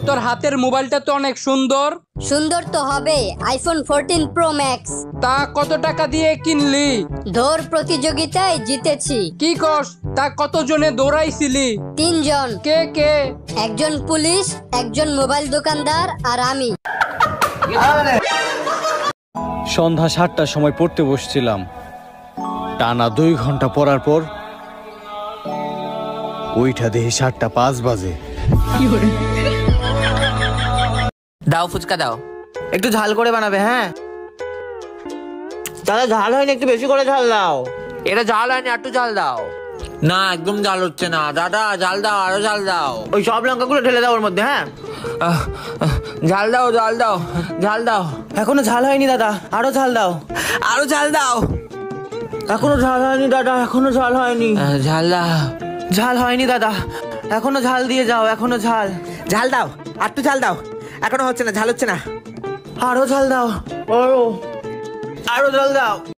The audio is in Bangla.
তোর হাতের মোবাইলটা তো অনেক সুন্দর। সুন্দর তো হবে, আইফোন 14 প্রো ম্যাক্স। তা কত টাকা দিয়ে কিনলি? দৌড় প্রতিযোগিতায় জিতেছি। কি কস? তা কত জনে দৌড়াইছিলি? 3 জন। কে কে? একজন পুলিশ, একজন মোবাইল দোকানদার আর আমি। সন্ধ্যা 7টার সময় পড়তে বসছিলাম। টানা 2 ঘন্টা পড়ার পর ওইটা দেখি 7:05 বাজে। দাও ফুচকা দাও। একটু ঝাল করে বানাবে। হ্যাঁ দাদা, ঝাল হয়নি, একটু বেশি করে ঝাল দাও। এটা জাল হয়নি, একটু জাল দাও। না একদম জাল হচ্ছে না দাদা, জাল দাও, আরো জাল দাও। ওই সব লঙ্কাগুলো ঢেলে দাও ওর মধ্যে। হ্যাঁ ঝাল দাও, জাল দাও, ঝাল দাও। এখনো ঝাল হয়নি দাদা, আরো ঝাল দাও। আরো ঝাল দাও। এখনো ঝাল হয়নি দাদা, এখনো ঝাল হয়নি। ঝাল দাও। ঝাল হয়নি দাদা, এখনো ঝাল দিয়ে যাও, এখনো ঝাল। ঝাল দাও, আর একটু ঝাল দাও। এখনো হচ্ছে না, ঝাল হচ্ছে না। আরো ঝাল দাও, আরো আরো ঝাল দাও।